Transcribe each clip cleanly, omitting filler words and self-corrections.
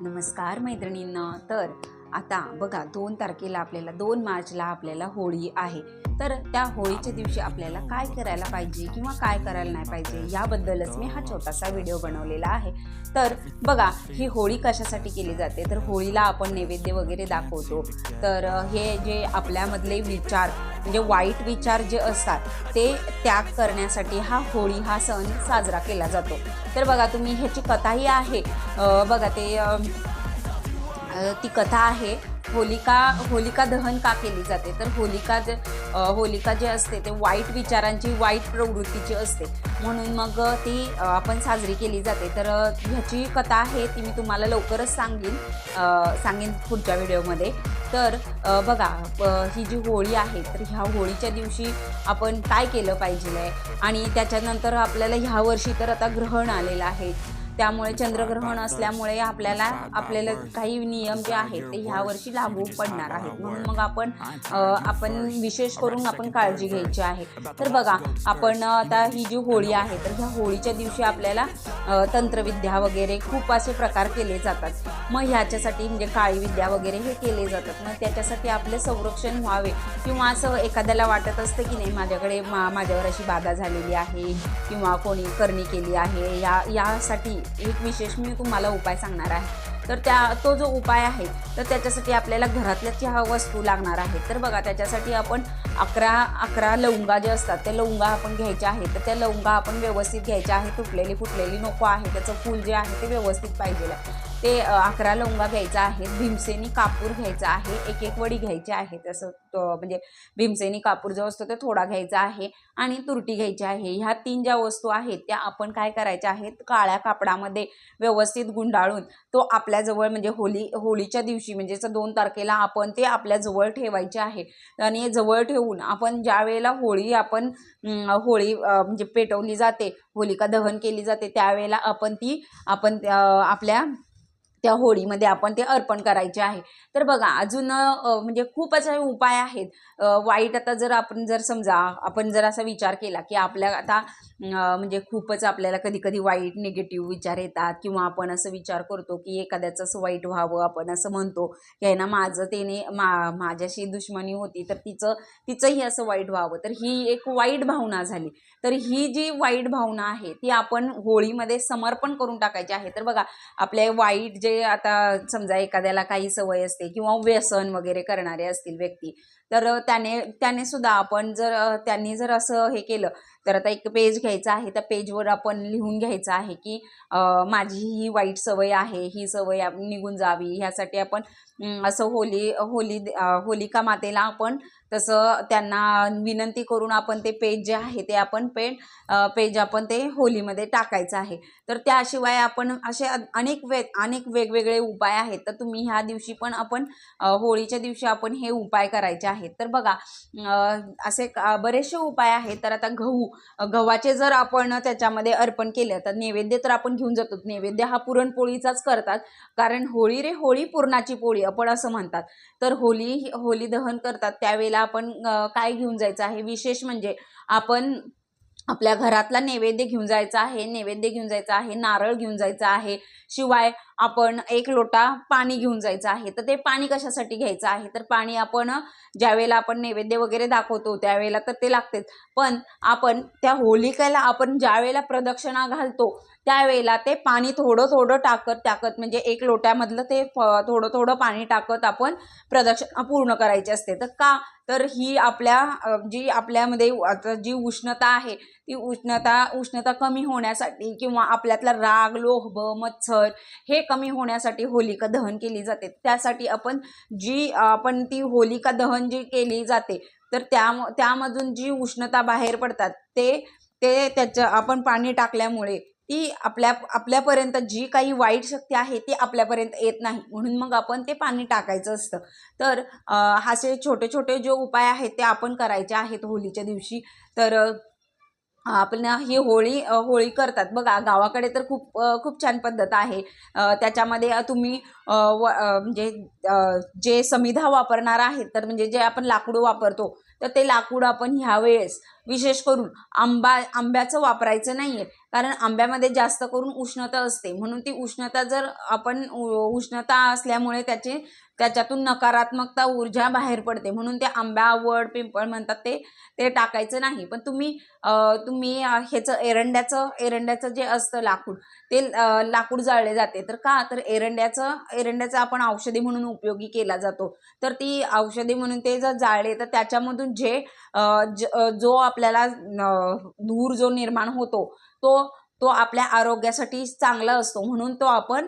नमस्कार मैत्रिणींना. तर आता बघा 2 तारखेला आपल्याला 2 मार्चला आपल्याला होळी आहे. तर त्या होळीच्या दिवशी आपल्याला काय करायला पाहिजे किंवा काय करायला नाही पाहिजे याबद्दलच मी हा छोटासा व्हिडिओ बनवलेला आहे. तर बघा ही होळी कशासाठी केली जाते, तर होळीला आपण नैवेद्य वगैरे दाखवतो. तर हे जे आपल्यामधले विचार म्हणजे वाईट विचार जे असतात ते त्याग करण्यासाठी होळी हा सण साजरा केला जातो. तर बघा तुम्ही ह्याची कथाही आहे. बघा ते ती कथा आहे होलिका दहन का केली जाते. तर होलिका जे असते ते वाईट विचारांची वाईट प्रवृत्तीची असते, म्हणून मग ती आपण साजरी केली जाते. तर ह्याची कथा आहे ती मी तुम्हाला लवकरच सांगेन पुढच्या व्हिडिओमध्ये. तर बघा ही जी होळी आहे तर ह्या होळीच्या दिवशी आपण काय केलं पाहिजे आणि त्याच्यानंतर आपल्याला ह्या वर्षी तर आता ग्रहण आलेलं आहे, त्यामुळे चंद्रग्रहण असल्यामुळे आपल्याला काही नियम जे आहेत ते ह्या वर्षी लागू पडणार आहेत, म्हणून मग आपण विशेष करून आपण काळजी घ्यायची आहे. तर बघा आपण आता ही जी होळी आहे तर ह्या होळीच्या दिवशी आपल्याला तंत्रविद्या वगैरे खूप असे प्रकार केले जातात. मग ह्याच्यासाठी म्हणजे काळी विद्या वगैरे हे केले जातात. मग त्याच्यासाठी आपले संरक्षण व्हावे किंवा असं एखाद्याला वाटत असतं की नाही माझ्यावर अशी बाधा झालेली आहे किंवा कोणी करणी केली आहे, यासाठी एक विशेष मी तुम्हाला उपाय सांगणार आहे. तर तो जो उपाय आहे तर त्याच्यासाठी आपल्याला घरातल्याच ह्या वस्तू लागणार आहेत. तर बघा त्याच्यासाठी आपण 11 लवंगा जे असतात त्या लवंगा आपण घ्यायच्या आहेत. तर त्या लवंगा आपण व्यवस्थित घ्यायच्या आहेत, तुटलेली फुटलेली नको आहे, त्याचं फूल जे आहे ते व्यवस्थित पाहिजे. ते 11 लवंगा घ्यायचा आहे. भीमसेनी कापूर घ्यायचा आहे, एक वडी घ्यायची आहे. तसं म्हणजे भीमसेनी कापूर जो असतो तो थोडा घ्यायचा आहे आणि तुरटी घ्यायची आहे. ह्या 3 ज्या वस्तू आहेत त्या आपण काय करायच्या आहेत, काळ्या कापडामध्ये व्यवस्थित गुंडाळून तो आपल्याजवळ म्हणजे होळीच्या दिवशी म्हणजे 2 तारखेला आपण ते आपल्याजवळ ठेवायचे आहे. आणि जवळ ठेवून आपण ज्या वेळेला होळी म्हणजे पेटवली जाते, होलिका दहन केली जाते, त्यावेळेला आपण आपल्या त्या होळीमध्ये आपण ते अर्पण करायचे आहे. तर बघा अजून म्हणजे खूप असे उपाय आहेत. वाईट आता जर समजा आपण जर असा विचार केला की आपल्या आता म्हणजे खूपच आपल्याला कधी कधी वाईट निगेटिव्ह विचार येतात किंवा आपण असं विचार करतो की एखाद्याचं असं वाईट व्हावं, आपण असं म्हणतो की आहे ना माझ्याशी दुश्मनी होती तर तिचंही असं वाईट व्हावं, तर ही एक वाईट भावना झाली. तर ही जी वाईट भावना आहे ती आपण होळीमध्ये समर्पण करून टाकायची आहे. तर बघा आपले वाईट जे आता समजा एखाद्याला काही सवय असते किंवा व्यसन वगैरे करणारे असतील व्यक्ती, तर त्याने सुद्धा त्यांनी जर असं हे केलं तर आता एक पेज घ्यायचं आहे. त्या पेजवर आपण लिहून घ्यायचं आहे की माझी ही वाईट सवय आहे, ही सवय निघून जावी, ह्यासाठी आपण असं होलिका मातेला आपण तसं त्यांना विनंती करून आपण ते पेज जे आहे ते आपण पेज आपण ते होलीमध्ये टाकायचं आहे. तर त्याशिवाय आपण असे अनेक वेगवेगळे उपाय आहेत. तर तुम्ही ह्या दिवशी पण आपण होळीच्या दिवशी आपण हे उपाय करायचे आहेत. तर बघा असे बरेचसे उपाय आहेत. तर आता गव्हाचे जर आपण त्याच्यामध्ये अर्पण केलं तर नैवेद्य तर आपण घेऊन जातो. नैवेद्य हा पुरणपोळीचाच करतात, कारण होळी पुरणाची पोळी आपण असं म्हणतात. तर होली दहन करतात त्यावेळेला आपण काय घेऊन जायचं आहे, विशेष म्हणजे आपण आपल्या घरातला नैवेद्य घेऊन जायचा आहे, नारळ घेऊन जायचा आहे, शिवाय आपण 1 लोटा पाणी घेऊन जायचं आहे. तर ते पाणी कशासाठी घ्यायचं आहे, तर पाणी आपण ज्यावेळेला आपण नैवेद्य वगैरे दाखवतो त्यावेळेला तर ते लागतेच, पण आपण त्या होलिकेला आपण ज्यावेळेला प्रदक्षिणा घालतो त्यावेळेला ते पाणी थोडं टाकत म्हणजे 1 लोट्यामधलं ते थोडं पाणी टाकत आपण प्रदक्षिणा पूर्ण करायची असते. तर का, तर ही जी आपल्यामध्ये आता जी उष्णता आहे ती उष्णता कमी होण्यासाठी किंवा आपल्यातला राग, लोभ, मत्सर हे कमी होण्यासाठी होलिका दहन केली जाते. त्यासाठी आपण ती होलिका दहन जी केली जाते तर त्यामधून जी उष्णता बाहेर पडतात ते त्याचं आपण पाणी टाकल्यामुळे ती आपल्यापर्यंत जी काही वाईट शक्ती आहे ती आपल्यापर्यंत येत नाही, म्हणून मग आपण ते पाणी टाकायचं असतं. तर असे छोटे छोटे जे उपाय आहेत ते आपण करायचे आहेत होळीच्या दिवशी. तर आपण ही होळी करतात बघा गावाकडे तर खूप छान पद्धत आहे. त्याच्यामध्ये तुम्ही म्हणजे जे समिधा वापरणार आहेत, तर म्हणजे जे आपण लाकूड वापरतो तर ते लाकूड आपण ह्यावेळेस विशेष करून आंब्याचं वापरायचं नाहीये. कारण आंब्यामध्ये जास्त करून उष्णता असते, म्हणून ती उष्णता जर आपण उष्णता असल्यामुळे त्याच्यातून नकारात्मकता ऊर्जा बाहेर पडते, म्हणून ते आंबा, वड, पिंपळ म्हणतात ते टाकायचं नाही. पण तुम्ही ह्याचं एरंड्याचं जे असतं लाकूड, ते लाकूड जाळले जाते. तर का तर एरंड्याचं आपण औषधी म्हणून उपयोगी केला जातो. तर ती औषधी म्हणून ते जर जाळले तर त्याच्यामधून जो आपल्याला धूर जो निर्माण होतो तो आपल्या आरोग्यासाठी चांगला असतो, म्हणून तो आपण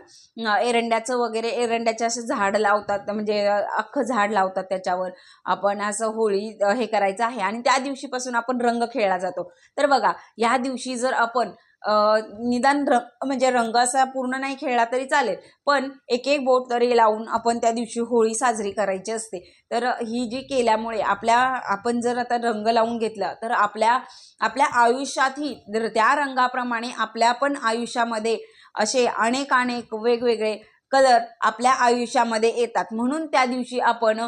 एरंड्याचे असे झाड लावतात, म्हणजे अख्खं झाड लावतात, त्याच्यावर आपण असं होळी हे करायचं आहे. आणि त्या दिवशीपासून आपण रंग खेळला जातो. तर बघा, या दिवशी जर आपण निदान म्हणजे रंग असा पूर्ण नाही खेळला तरी चालेल, पण एक बोट तरी लावून आपण त्या दिवशी होळी साजरी करायची असते. तर ही जी केल्यामुळे आपण जर आता रंग लावून घेतला तर आपल्या आयुष्यातही त्या रंगाप्रमाणे आपल्या पण आयुष्यामध्ये असे अनेक वेगवेगळे कलर आपल्या आयुष्यामध्ये येतात. म्हणून त्या दिवशी आपण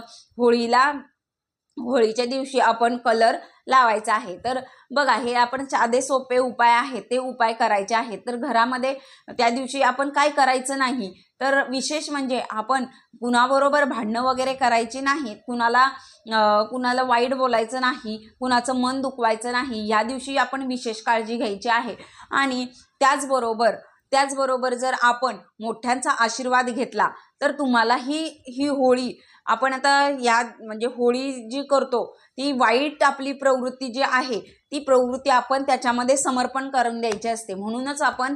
होळीच्या दिवशी आपण कलर लावायचा आहे. तर बघा, हे आपण साधे सोपे उपाय आहेत, ते उपाय करायचे आहेत. तर घरामध्ये त्या दिवशी आपण काय करायचं नाही, तर विशेष म्हणजे आपण कुणाबरोबर भांडणं वगैरे करायची नाहीत, कुणाला वाईट बोलायचं नाही, कुणाचं मन दुखवायचं नाही. या दिवशी आपण विशेष काळजी घ्यायची आहे. आणि त्याचबरोबर जर आपण मोठ्यांचा आशीर्वाद घेतला तर तुम्हाला ही होळी आपण आता म्हणजे होळी जी करतो ती वाईट आपली प्रवृत्ती जी आहे ती प्रवृत्ती आपण त्याच्यामध्ये समर्पण करून द्यायची असते. म्हणूनच आपण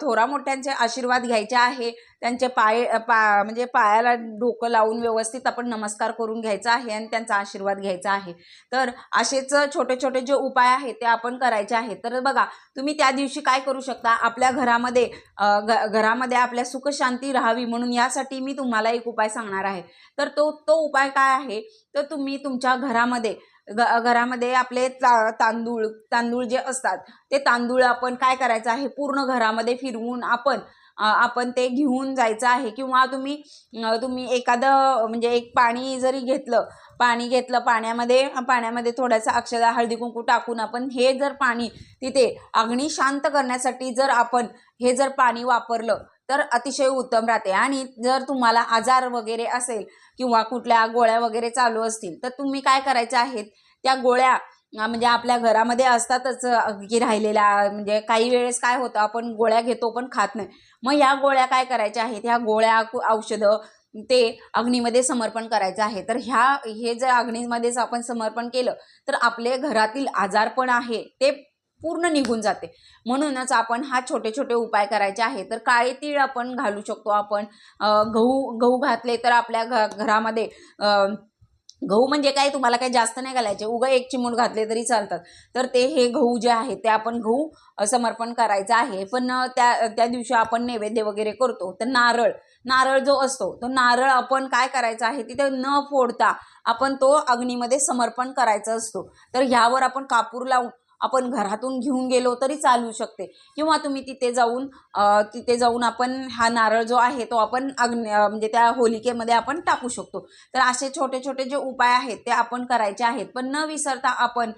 थोरा मोठ्यांचे आशीर्वाद घ्यायचे आहे. त्यांचे म्हणजे पायाला डोकं लावून व्यवस्थित आपण नमस्कार करून घ्यायचा आहे आणि त्यांचा आशीर्वाद घ्यायचा आहे. तर असेच छोटे छोटे जे उपाय आहेत ते आपण करायचे आहेत. तर बघा, तुम्ही त्या दिवशी काय करू शकता, आपल्या घरामध्ये आपल्या सुखशांती राहावी म्हणून यासाठी मी तुम्हाला एक उपाय सांगणार आहे. तर तो उपाय काय आहे, तर तुम्ही तुमच्या घरामध्ये आपले तांदूळ जे असतात ते तांदूळ आपण काय करायचं आहे, पूर्ण घरामध्ये फिरवून आपण ते घेऊन जायचं आहे. किंवा तुम्ही एखादं म्हणजे एक पाणी जरी घेतलं, पाण्यामध्ये थोडासा अक्षदा, हळदी कुंकू टाकून आपण हे जर पाणी तिथे अग्नी शांत करण्यासाठी जर आपण हे जर पाणी वापरलं तर अतिशय उत्तम राहते. आणि जर तुम्हाला आजार वगैरे असेल किंवा कुठल्या गोळ्या वगैरे चालू असतील तर तुम्ही काय करायचे आहेत, त्या गोळ्या म्हणजे आपल्या घरामध्ये असतातच की राहिलेल्या, म्हणजे काही वेळेस काय होतं, आपण गोळ्या घेतो पण खात नाही. मग या गोळ्या काय करायच्या आहेत, ह्या गोळ्या औषधं ते अग्नीमध्ये समर्पण करायचं आहे. तर हे जर अग्नीमध्येच आपण समर्पण केलं तर आपले घरातील आजारपण आहे ते पूर्ण निघून जाते. म्हणूनच आपण छोटे छोटे उपाय करायचे आहे. तर काळे तीळ आपण घालू शकतो. आपण गहू घातले तर आपल्या घरामध्ये गहू म्हणजे काय, तुम्हाला काही जास्त नाही घालायचे, उगा 1 चिमूट घातले तरी चालतात. तर हे गहू जे आहेत ते आपण गहू समर्पण करायचं आहे. पण त्या दिवशी आपण नैवेद्य वगैरे करतो. तर नारळ जो असतो तो नारळ आपण काय करायचं आहे, तिथे न फोडता आपण तो अग्नीमध्ये समर्पण करायचा असतो. तर ह्यावर आपण कापूर लावून आपण घरातून घेऊन गेलो तरी चालू शकते. किंवा तुम्ही तिथे जाऊन आपण हा नारळ जो आहे तो आपण म्हणजे त्या होलिकेमध्ये आपण टाकू शकतो. तर असे छोटे छोटे जे उपाय आहेत ते आपण करायचे आहेत. पण न विसरता आपण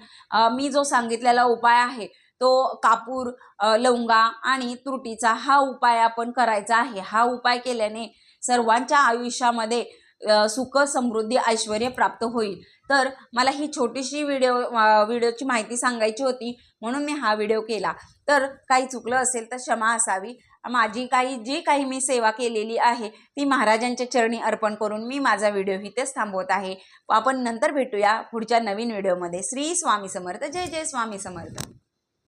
मी जो सांगितलेला उपाय आहे तो कापूर, लवंगा आणि तुरटीचा हा उपाय आपण करायचा आहे. हा उपाय केल्याने सर्वांच्या आयुष्यामध्ये सुख, समृद्धी, ऐश्वर्य प्राप्त होईल. तर मला ही छोटीशी व्हिडिओची माहिती सांगायची होती म्हणून मी हा व्हिडिओ केला. तर काही चुकलं असेल तर क्षमा असावी. माझी जी काही मी सेवा केलेली आहे ती महाराजांच्या चरणी अर्पण करून मी माझा व्हिडिओ इथेच थांबवत आहे. आपण नंतर भेटूया पुढच्या नवीन व्हिडिओमध्ये. श्री स्वामी समर्थ. जय जय स्वामी समर्थ.